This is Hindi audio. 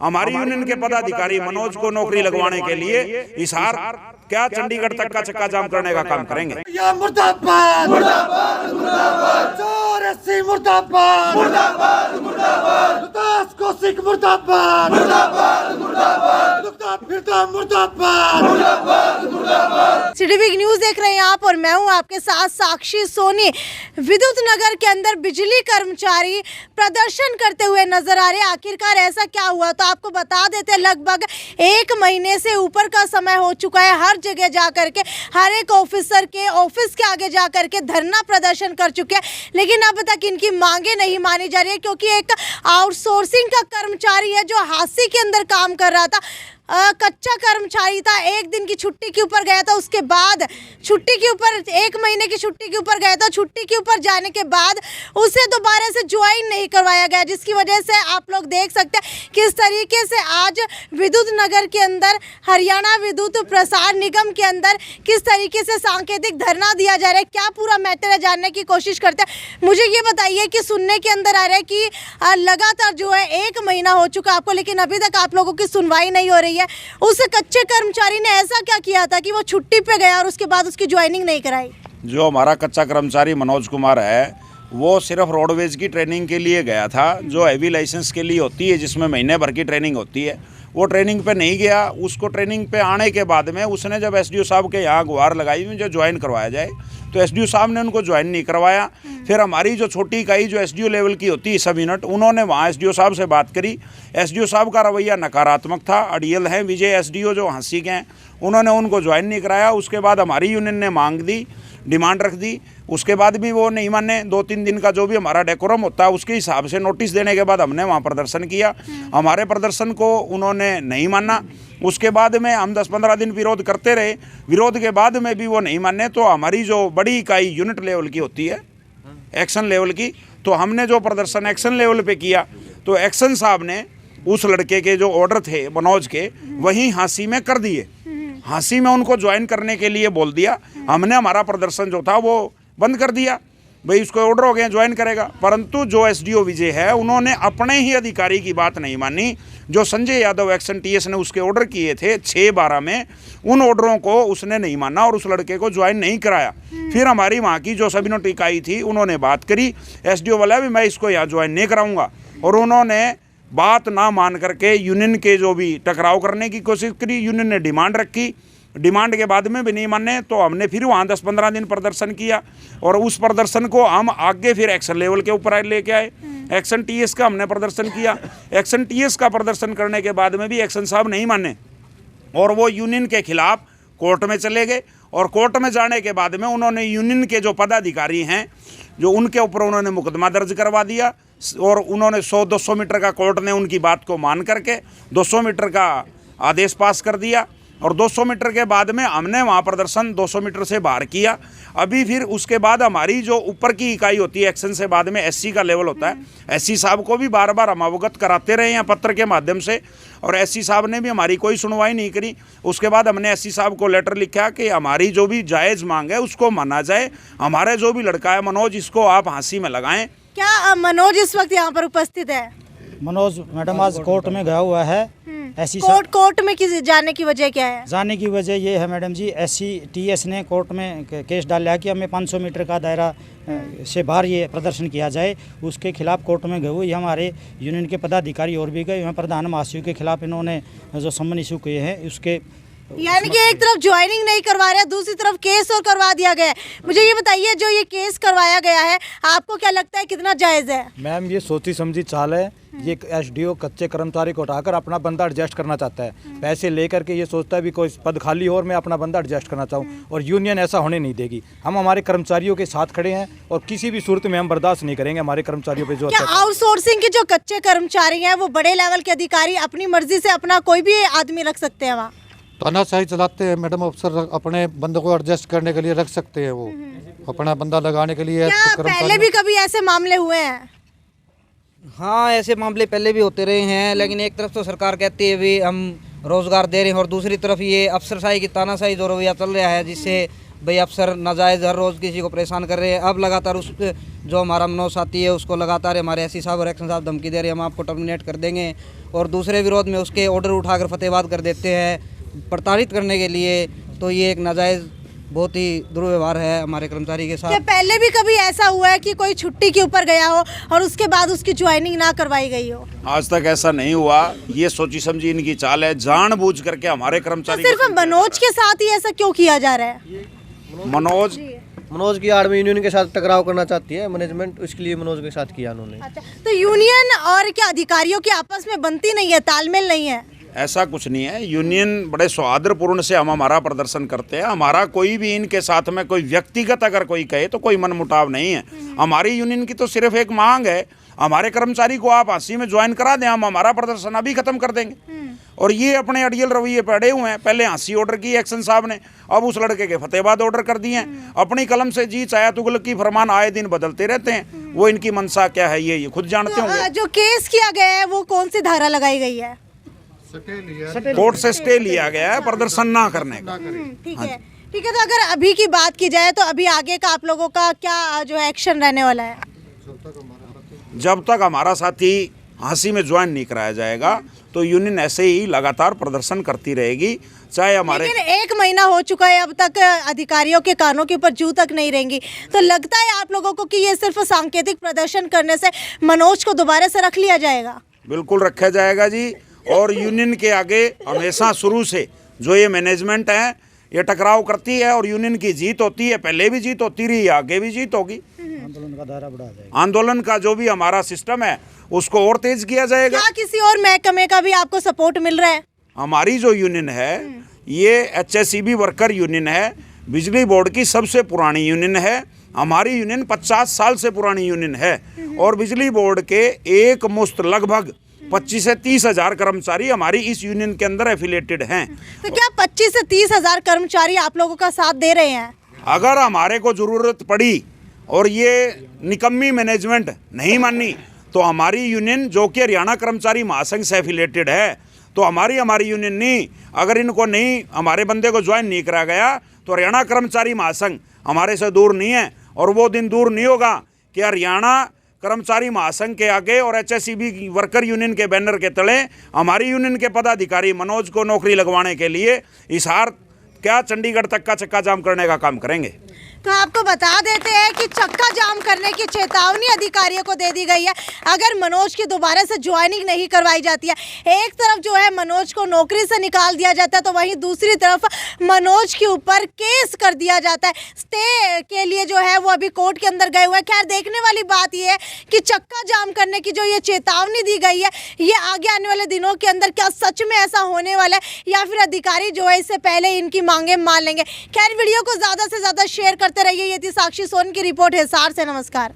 हमारी यूनियन के पदाधिकारी मनोज को नौकरी लगवाने के लिए हिसार क्या चंडीगढ़ तक का चक्का जाम करने का काम करेंगे। मुर्दाबाद मुर्दाबाद मुर्दाबाद, चोर एससी मुर्दाबाद मुर्दाबाद मुर्दाबाद, लुटास कोशिक मुर्दाबाद मुर्दाबाद मुर्दाबाद, लुटा फिरता मुर्दाबाद मुर्दाबाद मुर्दाबाद। सिटी वीक न्यूज देख रहे हैं आप और मैं हूं आपके साथ साक्षी सोनी। विद्युत नगर के अंदर बिजली कर्मचारी प्रदर्शन करते हुए नजर आ रहे हैं। आखिरकार ऐसा क्या हुआ, तो आपको बता देते हैं लगभग 1 महीने से ऊपर का समय हो चुका है। हर जगह जाकर के हर एक ऑफिसर के ऑफिस के आगे जाकर के धरना प्रदर्शन कर चुके हैं, लेकिन अब तक इनकी मांगे नहीं मानी जा रही है, क्योंकि एक आउटसोर्सिंग का कर्मचारी है जो हांसी के अंदर काम कर रहा था, कच्चा कर्मचारी था। 1 दिन की छुट्टी के ऊपर गया था, उसके बाद छुट्टी के ऊपर 1 महीने की छुट्टी के ऊपर गया था। छुट्टी के ऊपर जाने के बाद उसे दोबारा से ज्वाइन नहीं करवाया गया, जिसकी वजह से आप लोग देख सकते हैं किस तरीके से आज विद्युत नगर के अंदर हरियाणा विद्युत प्रसार निगम के अंदर किस तरीके से सांकेतिक धरना दिया जा रहा है। क्या पूरा मैटर है, जानने की कोशिश करते हैं। मुझे ये बताइए कि सुनने के अंदर आ रहा है कि लगातार जो है 1 महीना हो चुका आपको, लेकिन अभी तक आप लोगों की सुनवाई नहीं हो रही है। उस कच्चे कर्मचारी ने ऐसा क्या किया था कि वो छुट्टी पे गया और उसके बाद उसकी ज्वाइनिंग नहीं कराई? जो हमारा कच्चा कर्मचारी मनोज कुमार है, वो सिर्फ रोडवेज की ट्रेनिंग के लिए गया था, जो हैवी लाइसेंस के लिए होती है, जिसमें महीने भर की ट्रेनिंग होती है। वो ट्रेनिंग पे नहीं गया। उसको ट्रेनिंग पे आने के बाद में उसने जब एसडीओ साहब के यहाँ गुहार लगाई मुझे ज्वाइन करवाया जाए, तो एसडीओ साहब ने उनको ज्वाइन नहीं करवाया। फिर हमारी जो छोटी इकाई जो एसडीओ लेवल की होती है सब यूनिट, उन्होंने वहाँ एसडीओ साहब से बात करी। एसडीओ साहब का रवैया नकारात्मक था। अड़ियल हैं विजय एसडीओ जो हांसी के हैं, उन्होंने उनको ज्वाइन नहीं कराया। उसके बाद हमारी यूनियन ने मांग दी, डिमांड रख दी, उसके बाद भी वो नहीं माने। 2-3 दिन का जो भी हमारा डेकोरम होता है उसके हिसाब से नोटिस देने के बाद हमने वहाँ प्रदर्शन किया। हमारे प्रदर्शन को उन्होंने नहीं माना। उसके बाद में हम 10-15 दिन विरोध करते रहे। विरोध के बाद में भी वो नहीं माने, तो हमारी जो बड़ी इकाई यूनिट लेवल की होती है, एक्शन लेवल की, तो हमने जो प्रदर्शन एक्शन लेवल पे किया, तो एक्शन साहब ने उस लड़के के जो ऑर्डर थे मनोज के, वहीं हांसी में कर दिए। हांसी में उनको ज्वाइन करने के लिए बोल दिया। हमने हमारा प्रदर्शन जो था वो बंद कर दिया, भाई उसको ऑर्डर हो गया ज्वाइन करेगा। परंतु जो एसडीओ विजय है, उन्होंने अपने ही अधिकारी की बात नहीं मानी। जो संजय यादव एक्शन टीएस ने उसके ऑर्डर किए थे 6/12 में, उन ऑर्डरों को उसने नहीं माना और उस लड़के को ज्वाइन नहीं कराया। फिर हमारी वहाँ की जो सब यूनिट इकाई थी, उन्होंने बात करी एसडीओ वाला भी, मैं इसको यहाँ ज्वाइन नहीं कराऊंगा, और उन्होंने बात ना मान करके यूनियन के जो भी टकराव करने की कोशिश करी। यूनियन ने डिमांड रखी, डिमांड के बाद में भी नहीं माने, तो हमने फिर वहाँ 10-15 दिन प्रदर्शन किया, और उस प्रदर्शन को हम आगे फिर एक्शन लेवल के ऊपर लेके आए। एक्शन टीएस का हमने प्रदर्शन किया। एक्शन टीएस का प्रदर्शन करने के बाद में भी एक्शन साहब नहीं माने, और वो यूनियन के खिलाफ कोर्ट में चले गए। और कोर्ट में जाने के बाद में उन्होंने यूनियन के जो पदाधिकारी हैं, जो उनके ऊपर उन्होंने मुकदमा दर्ज करवा दिया, और उन्होंने 100-200 मीटर का कोर्ट ने उनकी बात को मान करके 200 मीटर का आदेश पास कर दिया। और 200 मीटर के बाद में हमने वहाँ प्रदर्शन 200 मीटर से बाहर किया। अभी फिर उसके बाद हमारी जो ऊपर की इकाई होती है एक्शन से बाद में एससी का लेवल होता है, एससी साहब को भी बार बार हम अवगत कराते रहे हैं पत्र के माध्यम से, और एससी साहब ने भी हमारी कोई सुनवाई नहीं करी। उसके बाद हमने एससी साहब को लेटर लिखा कि हमारी जो भी जायज़ मांग है उसको माना जाए। हमारे जो भी लड़का है मनोज, इसको आप फांसी में लगाएं। क्या मनोज इस वक्त यहाँ पर उपस्थित है? मनोज मैडम आज कोर्ट में गया हुआ है। ऐसी कोर्ट में जाने की वजह क्या है? जाने की वजह ये है मैडम जी, SCTS ने कोर्ट में केस डाला है कि हमें 500 मीटर का दायरा से बाहर ये प्रदर्शन किया जाए। उसके खिलाफ कोर्ट में गए हुए हमारे यूनियन के पदाधिकारी और भी गए हैं। प्रधान महासचिव के खिलाफ इन्होंने जो सम्मन इशू किए हैं, उसके यानी कि एक तरफ ज्वाइनिंग नहीं करवा रहे, दूसरी तरफ केस और करवा दिया गया है। मुझे ये बताइए, जो ये केस करवाया गया है, आपको क्या लगता है कितना जायज़ है? मैम, ये सोची समझी चाल है। ये एसडीओ कच्चे कर्मचारी को उठाकर अपना बंदा एडजस्ट करना चाहता है। पैसे लेकर के ये सोचता है भी कोई पद खाली हो और मैं अपना बंदा एडजस्ट करना चाहूँ, और यूनियन ऐसा होने नहीं देगी। हम हमारे कर्मचारियों के साथ खड़े हैं और किसी भी सूरत में हम बर्दाश्त नहीं करेंगे हमारे कर्मचारियों पे जो आउटसोर्सिंग के जो कच्चे कर्मचारी हैं, वो बड़े लेवल के अधिकारी अपनी मर्जी से अपना कोई भी आदमी रख सकते हैं वहाँ, तानाशाही चलाते हैं मैडम। अफसर अपने बंदों को एडजस्ट करने के लिए रख सकते हैं, वो अपना बंदा लगाने के लिए। पहले भी कभी ऐसे मामले हुए हैं? हाँ, ऐसे मामले पहले भी होते रहे हैं, लेकिन एक तरफ तो सरकार कहती है भी हम रोज़गार दे रहे हैं, और दूसरी तरफ ये अफसरशाही की तानाशाही जो रवैया चल रहा है, जिससे भाई अफसर नाजायज़ हर रोज़ किसी को परेशान कर रहे हैं। अब लगातार उस जो हमारा मनोज साथी है उसको लगातार हमारे एससी साहब और एक्शन साहब धमकी दे रहे हैं, हम आपको टर्मिनेट कर देंगे, और दूसरे विरोध में उसके ऑर्डर उठाकर फतेहबाद कर देते हैं प्रताड़ित करने के लिए। तो ये एक नाजायज़ बहुत ही दुर्व्यवहार है हमारे कर्मचारी के क्या साथ। पहले भी कभी ऐसा हुआ है कि कोई छुट्टी के ऊपर गया हो और उसके बाद उसकी ज्वाइनिंग ना करवाई गई हो? आज तक ऐसा नहीं हुआ। ये सोची समझी इनकी चाल है, जानबूझ करके हमारे तो कर्मचारी सिर्फ मनोज के साथ ही ऐसा क्यों किया जा रहा है? मनोज की आड़ में यूनियन के साथ टकराव करना चाहती है मैनेजमेंट, इसके लिए मनोज के साथ किया उन्होंने। अच्छा, तो यूनियन और क्या अधिकारियों की आपस में बनती नहीं है, तालमेल नहीं है? ऐसा कुछ नहीं है। यूनियन बड़े सौहार्दपूर्ण से हम हमारा प्रदर्शन करते हैं। हमारा कोई भी इनके साथ में कोई व्यक्तिगत अगर कोई कहे तो कोई मनमुटाव नहीं है। हमारी यूनियन की तो सिर्फ एक मांग है, हमारे कर्मचारी को आप 80 में ज्वाइन करा दें, हम हमारा प्रदर्शन अभी खत्म कर देंगे। और ये अपने अड़ियल रवैये पे अड़े हुए हैं। पहले 80 ऑर्डर की एक्शन साहब ने, अब उस लड़के के फतेहबाद ऑर्डर कर दिए हैं। अपनी कलम से जी चाहे तुगलक की फरमान आए दिन बदलते रहते हैं। वो इनकी मनसा क्या है ये खुद जानते होंगे। जो केस किया गया है वो कौन सी धारा लगाई गई है? कोर्ट से स्टे लिया गया है प्रदर्शन ना करने का। ठीक है, ठीक है। तो अगर अभी की बात की जाए तो अभी आगे का आप लोगों का क्या जो एक्शन रहने वाला है? जब तक हमारा साथी हाँसी में ज्वाइन नहीं कराया जाएगा तो यूनियन ऐसे ही लगातार प्रदर्शन करती रहेगी, चाहे हमारे। लेकिन 1 महीना हो चुका है, अब तक अधिकारियों के कानों के ऊपर जू तक नहीं रहेंगी। तो लगता है आप लोगों को कि ये सिर्फ सांकेतिक प्रदर्शन करने से मनोज को दोबारा से रख लिया जाएगा? बिल्कुल रखा जाएगा जी। और यूनियन के आगे हमेशा शुरू से जो ये मैनेजमेंट है ये टकराव करती है और यूनियन की जीत होती है। पहले भी जीत होती रही, आगे भी जीत होगी। आंदोलन का दायरा बढ़ा जाएगा। आंदोलन का जो भी हमारा सिस्टम है उसको और तेज किया जाएगा। क्या किसी और महकमे का भी आपको सपोर्ट मिल रहा है? हमारी जो यूनियन है ये HSEB वर्कर यूनियन है, बिजली बोर्ड की सबसे पुरानी यूनियन है। हमारी यूनियन 50 साल से पुरानी यूनियन है और बिजली बोर्ड के एक मुश्त लगभग 25 से 30 हज़ार कर्मचारी हमारी इस यूनियन के अंदर एफिलेटेड हैं। तो क्या 25 से 30 हज़ार कर्मचारी आप लोगों का साथ दे रहे हैं? अगर हमारे को ज़रूरत पड़ी और ये निकम्मी मैनेजमेंट नहीं मानी तो हमारी यूनियन जो कि हरियाणा कर्मचारी महासंघ से एफिलेटेड है, तो हमारी यूनियन नहीं, अगर इनको नहीं हमारे बंदे को ज्वाइन नहीं करा गया तो हरियाणा कर्मचारी महासंघ हमारे से दूर नहीं है। और वो दिन दूर नहीं होगा कि हरियाणा कर्मचारी महासंघ के आगे और HSEB वर्कर यूनियन के बैनर के तले हमारी यूनियन के पदाधिकारी मनोज को नौकरी लगवाने के लिए हिसार क्या चंडीगढ़ तक का चक्का जाम करने का काम करेंगे। तो आपको बता देते हैं कि चक्का जाम करने की चेतावनी अधिकारियों को दे दी गई है अगर मनोज की दोबारा से ज्वाइनिंग नहीं करवाई जाती है। एक तरफ जो है मनोज को नौकरी से निकाल दिया जाता है तो वहीं दूसरी तरफ मनोज के ऊपर केस कर दिया जाता है। स्टे के लिए जो है वो अभी कोर्ट के अंदर गए हुए हैं। खैर देखने वाली बात यह है कि चक्का जाम करने की जो ये चेतावनी दी गई है ये आगे आने वाले दिनों के अंदर क्या सच में ऐसा होने वाला है या फिर अधिकारी जो है इससे पहले इनकी मांगे मान लेंगे। खैर वीडियो को ज़्यादा से ज़्यादा शेयर करते रहिए। ये थी साक्षी सोन की रिपोर्ट हिसार से। नमस्कार।